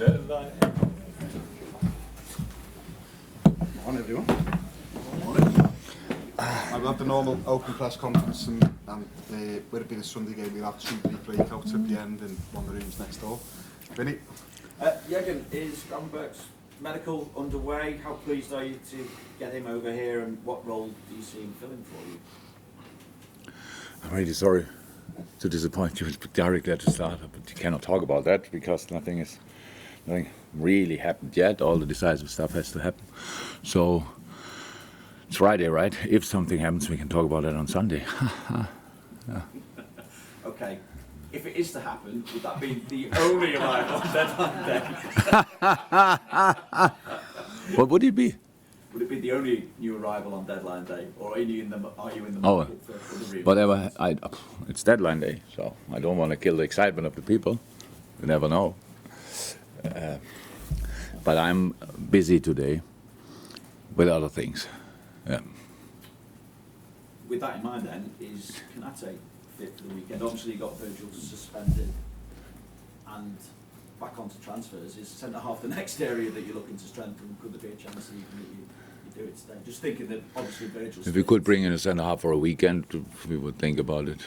Deadline. Morning, everyone. Morning. I've had the normal open press conference, and where it be the Sunday game, we'll have 2 breakouts at the end in one of the rooms next door. Vinny? Jurgen, is Gravenberch's medical underway? How pleased are you to get him over here, and what role do you see him filling for you? I'm really sorry to disappoint you directly at the start, but you cannot talk about that because nothing really happened yet. All the decisive stuff has to happen. So it's Friday, right? If something happens, we can talk about it on Sunday. Yeah. Okay. If it is to happen, would that be the only arrival on deadline day? What would it be? Would it be the only new arrival on deadline day, or are you in the market for the real? Whatever. It's deadline day, so I don't want to kill the excitement of the people. You never know. But I'm busy today with other things. Yeah. With that in mind, then, is Kanate fit for the weekend? Obviously, you got Virgil suspended and back onto transfers. Is centre half the next area that you're looking to strengthen? Could there be a chance that you do it today? Just thinking that obviously Virgil's. If we could bring in a centre half for a weekend, we would think about it.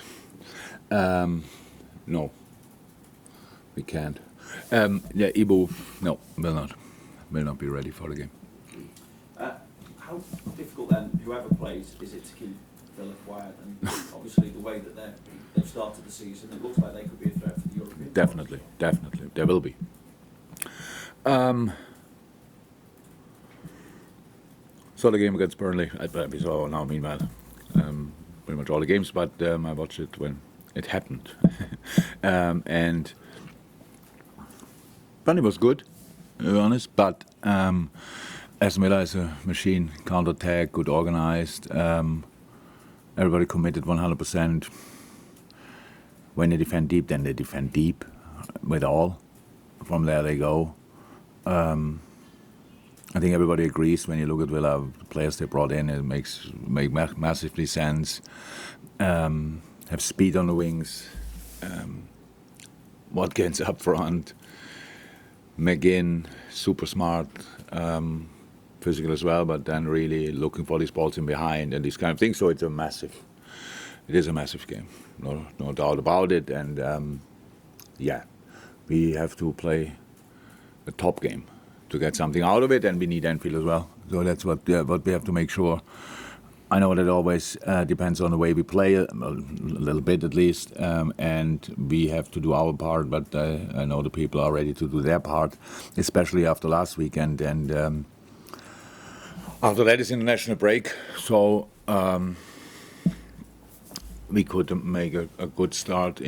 No, we can't. Ibu, no, will not be ready for the game. How difficult then, whoever plays, is it to keep Villa quiet? And obviously the way that they've started the season, it looks like they could be a threat for the European. Definitely, there will be. Saw the game against Burnley. We saw now, meanwhile, pretty much all the games, but I watched it when it happened. And Burnley was good, to be honest, but Aston Villa is a machine, counter-attack, good organized. Everybody committed 100%. When they defend deep, then they defend deep with all. From there they go. I think everybody agrees when you look at Villa, the players they brought in, it make massively sense. Have speed on the wings. Watkins up front. McGinn, super smart. Physical as well, but then really looking for these balls in behind and these kind of things. So it is a massive game, no doubt about it. And we have to play a top game to get something out of it, and we need Anfield as well. So that's what we have to make sure. I know that it always depends on the way we play, a little bit at least, and we have to do our part, but I know the people are ready to do their part, especially after last weekend. And after that is international break, so we could make a good start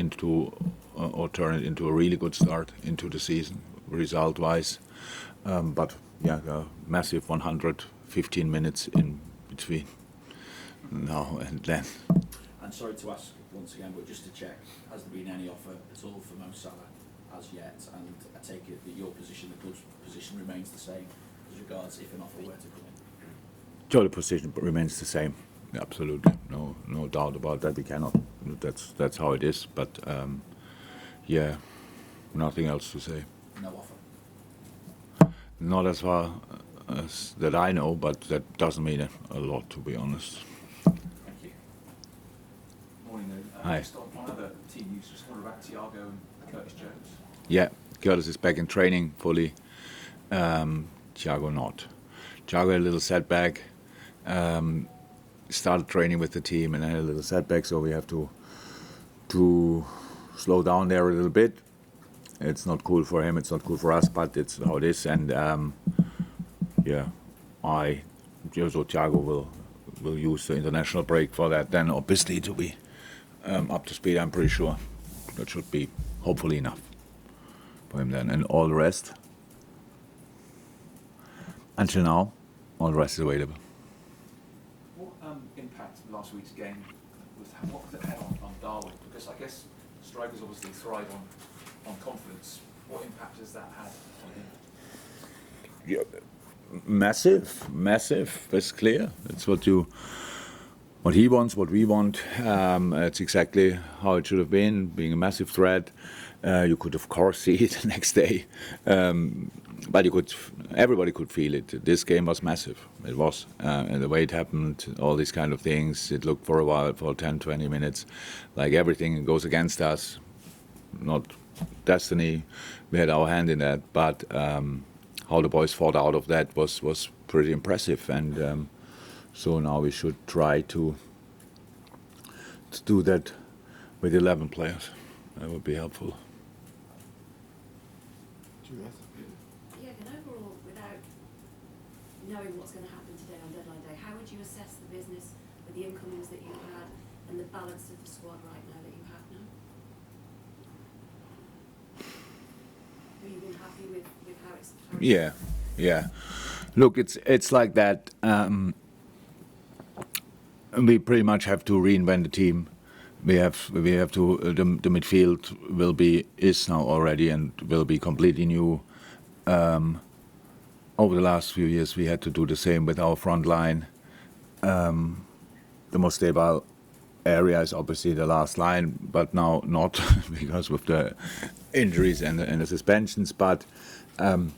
or turn it into a really good start into the season, result-wise. But massive 115 minutes in between now and then. And sorry to ask once again, but just to check, has there been any offer at all for Mo Salah as yet? And I take it that your position, the club's position, remains the same as regards if an offer were to come in? So the position remains the same. Absolutely, no doubt about that. We cannot. That's how it is. But nothing else to say. No offer. Not as far as that I know, but that doesn't mean a lot, to be honest. Thank you. Morning, though. Hi. Just on other team news, just wonder about Thiago and Curtis Jones. Yeah, Curtis is back in training fully. Thiago not. Thiago had a little setback. Started training with the team and had a little setback, so we have to slow down there a little bit. It's not cool for him, it's not cool for us, but it's how it is. And Thiago will use the international break for that. Then obviously to be up to speed, I'm pretty sure that should be hopefully enough for him then. And all the rest, until now, all the rest is available. What impact last week's game what did it have on Darwin? Because I guess strikers obviously thrive on confidence. What impact has that had on him? Yeah, massive. That's clear. It's what he wants, what we want. It's exactly how it should have been, being a massive threat. You could, of course, see it the next day, but everybody could feel it. This game was massive. It was, and the way it happened, all these kind of things. It looked for a while, for 10, 20 minutes, like everything goes against us. Not destiny. We had our hand in that, but how the boys fought out of that was pretty impressive, and so now we should try to do that with 11 players. That would be helpful. Juliet? Yeah, and overall, without knowing what's going to happen today on deadline day, how would you assess the business with the incomings that you had and the balance of the squad right now that you have now? Have you been happy with how it's... Yeah. Look, it's like that. We pretty much have to reinvent the team. We have to. The midfield is now already and will be completely new. Over the last few years, we had to do the same with our front line. The most stable area is obviously the last line, but now not because with the injuries and the suspensions. But and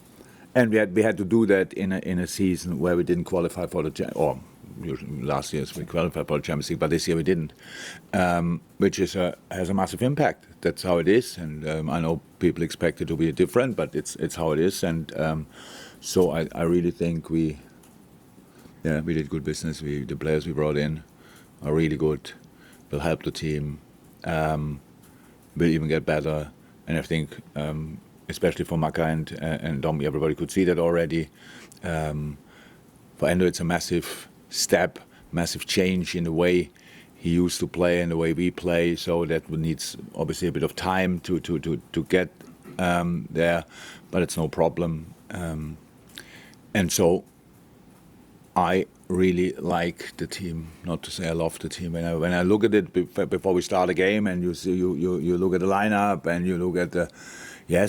we had to do that in a season where we didn't qualify for the last year we qualified for the Champions League, but this year we didn't, which has a massive impact. That's how it is, and I know people expect it to be different, but it's how it is, and so I really think we did good business. The players we brought in are really good, will help the team, will even get better, and I think especially for Maka and Dom, everybody could see that already. For Endo, it's a massive step, massive change in the way he used to play and the way we play. So that needs obviously a bit of time to get there, but it's no problem. And so I really like the team. Not to say I love the team. When I look at it before we start a game, and you look at the lineup and you look at the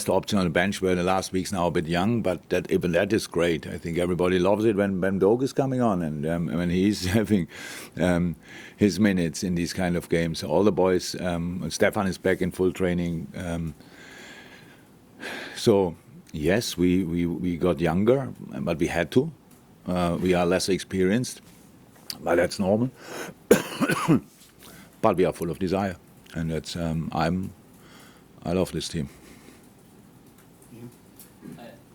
option on the bench where the last week's now a bit young, but even that is great. I think everybody loves it when Dog is coming on and when he's having his minutes in these kind of games. All the boys, Stefan is back in full training. So yes, we got younger, but we had to. We are less experienced, but that's normal. But we are full of desire, and that's I love this team.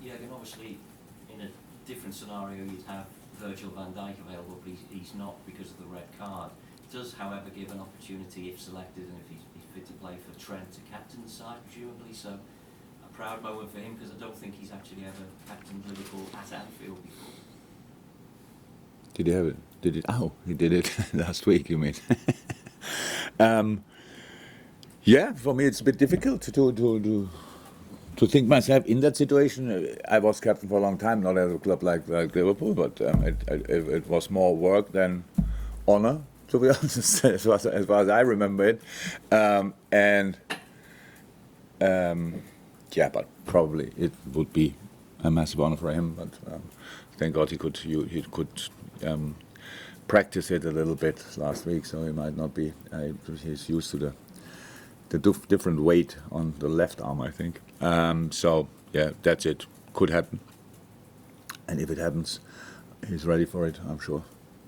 Jurgen, obviously, in a different scenario, you'd have Virgil van Dijk available, but he's not because of the red card. It does, however, give an opportunity, if selected and if he's fit to play, for Trent to captain the side, presumably. So, a proud moment for him, because I don't think he's actually ever captained Liverpool at Anfield before. Did he have it? Did it? Oh, he did it last week, you mean? Yeah, for me it's a bit difficult to think myself in that situation. I was captain for a long time, not at a club like Liverpool, but it was more work than honor, to be honest, as far as I remember it. But probably it would be a massive honor for him. But thank God he could practice it a little bit last week, so he might not be. He's used to the different weight on the left arm, I think. So yeah, that's it. Could happen, and if it happens, he's ready for it, I'm sure.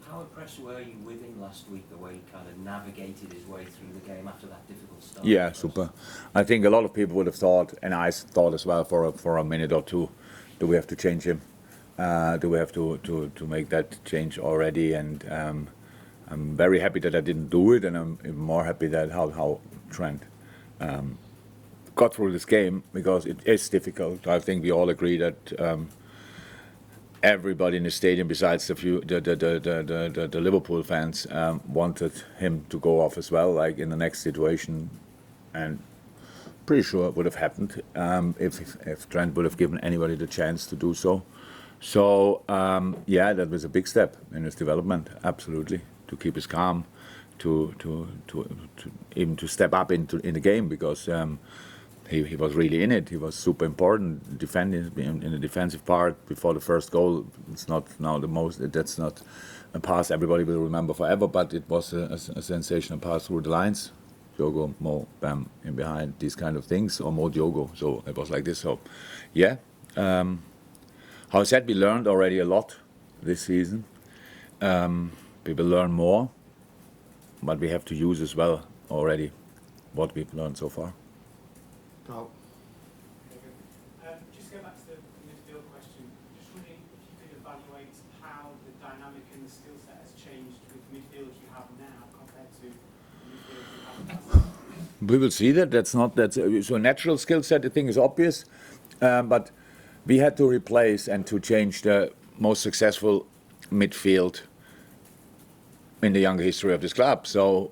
How impressed were you with him last week, the way he kind of navigated his way through the game after that difficult start? Yeah, super. I think a lot of people would have thought, and I thought as well for a minute or two, do we have to change him? Do we have to make that change already? And I'm very happy that I didn't do it, and I'm even more happy that how Trent got through this game, because it is difficult. I think we all agree that everybody in the stadium, besides the Liverpool fans, wanted him to go off as well, like in the next situation, and pretty sure it would have happened if Trent would have given anybody the chance to do so. So that was a big step in his development, absolutely, to keep his calm, to even to step up in the game, because he was really in it. He was super important, defending in the defensive part before the first goal. It's not now the most. That's not a pass everybody will remember forever, but it was a sensational pass through the lines. Diogo, Mo, Bam in behind, these kind of things, or Mo, Diogo. So it was like this. So, yeah. How I said, we learned already a lot this season. We will learn more, but we have to use as well already what we've learned so far. Go. Just go back to the midfield question. Just wondering if you could evaluate how the dynamic and the skill set has changed with the midfielders you have now compared to the midfielders you have last. We will see that. That's so a natural skill set. I think is obvious, but we had to replace and to change the most successful midfield in the young history of this club. So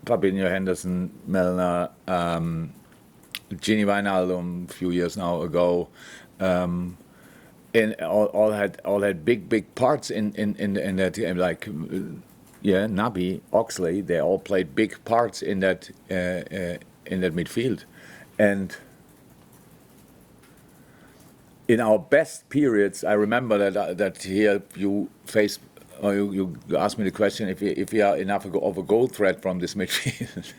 Fabinho, Henderson, Milner, Gini Wijnaldum a few years now ago, and all had big parts in that game. Like Naby, Oxley, they all played big parts in that midfield, and in our best periods, I remember that here you faced. Or you asked me the question if we are enough of a goal threat from this midfield.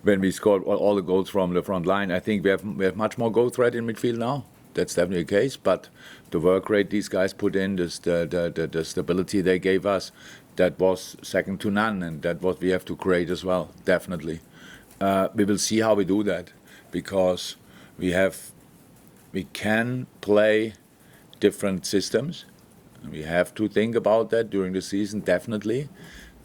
When we scored all the goals from the front line, I think we have much more goal threat in midfield now. That's definitely the case. But the work rate these guys put in, the stability they gave us, that was second to none, and that's what we have to create as well. Definitely, we will see how we do that, because we can play different systems. We have to think about that during the season, definitely.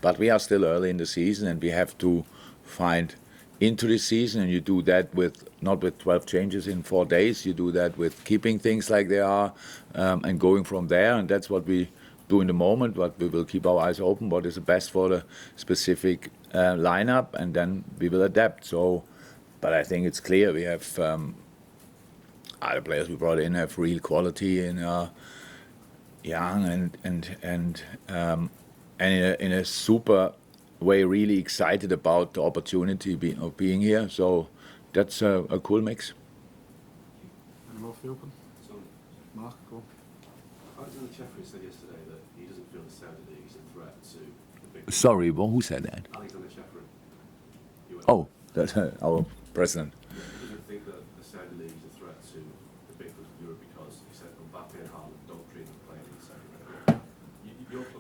But we are still early in the season, and we have to find into the season. And you do that not with 12 changes in 4 days. You do that with keeping things like they are and going from there. And that's what we do in the moment. But we will keep our eyes open. What is the best for the specific lineup, and then we will adapt. So, but I think it's clear we have other players we brought in have real quality and. Young and in a super way, really excited about the opportunity of being here. So that's a cool mix. Any more for you, open? So, Mark, go. Alexander Jeffrey said yesterday that he doesn't feel the Saudi League is a threat to the big. Sorry, who said that? Alexander Jeffrey. Oh, that's our president. He doesn't think that the Saudi League is a threat to the big clubs of Europe because he said Mbappe and Haaland don't dream of playing in Saudi Arabia.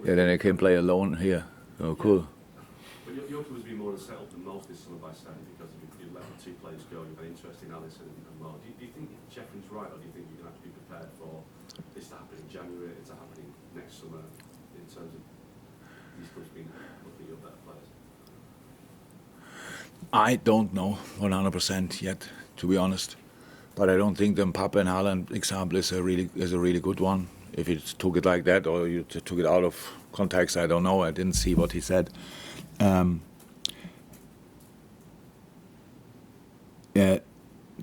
Yeah, then I can play alone here. Oh, cool. But your club has been more unsettled than most this summer by Saudi because you let the two players go. You've had interest in Alisson and Mo. Do you think Jeffrey's right, or do you think you're going to have to be prepared for this to happen in January, it to happening next summer in terms of these clubs being looking at your better players? I don't know 100% yet, to be honest. But I don't think the Mbappe and Haaland example is a really good one. If you took it like that, or you took it out of context, I don't know. I didn't see what he said.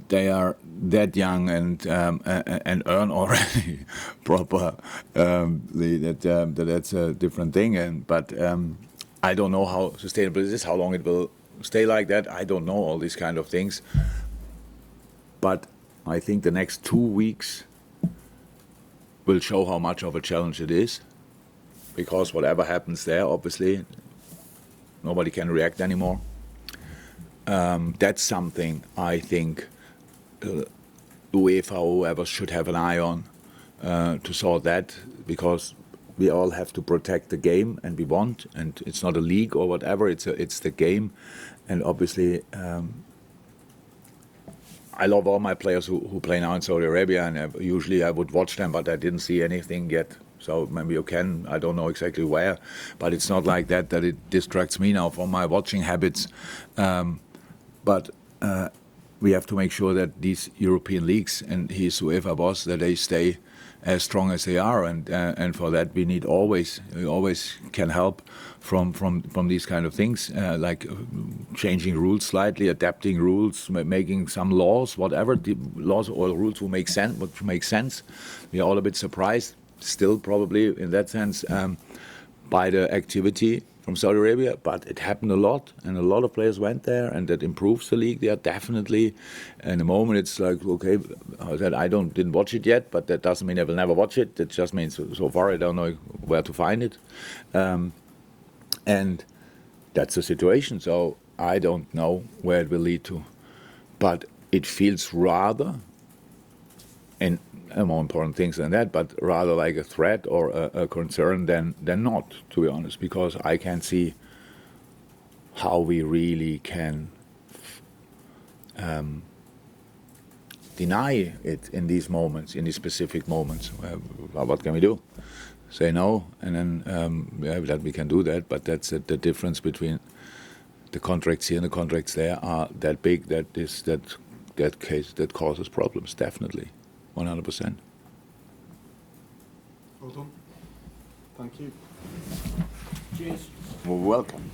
They are that young and earn already proper. That's a different thing. But I don't know how sustainable it is, how long it will stay like that. I don't know all these kind of things. But I think the next 2 weeks will show how much of a challenge it is, because whatever happens there, obviously, nobody can react anymore. That's something I think UEFA or whoever should have an eye on to sort that, because we all have to protect the game, and we want, and it's not a league or whatever, it's the game, and obviously I love all my players who play now in Saudi Arabia, and usually I would watch them, but I didn't see anything yet. So maybe you can, I don't know exactly where, but it's not like that it distracts me now from my watching habits. But we have to make sure that these European leagues, and he's UEFA boss, that they stay as strong as they are, and for that we always can help from these kind of things, like changing rules slightly, adapting rules, making some laws, whatever the laws or rules will make sense. We are all a bit surprised, still probably in that sense, by the activity from Saudi Arabia, but it happened a lot, and a lot of players went there, and that improves the league there definitely. In the moment, it's like, okay, I didn't watch it yet, but that doesn't mean I will never watch it. That just means so far I don't know where to find it. And that's the situation. So I don't know where it will lead to, but it feels rather, and more important things than that, but rather like a threat or a concern than not, to be honest, because I can't see how we really can deny it in these moments, in these specific moments. What can we do? Say no, and then that we can do that, but that's the difference between the contracts here and the contracts there are that big that causes problems, definitely, 100%. Well done. Thank you. Cheers. Well, welcome.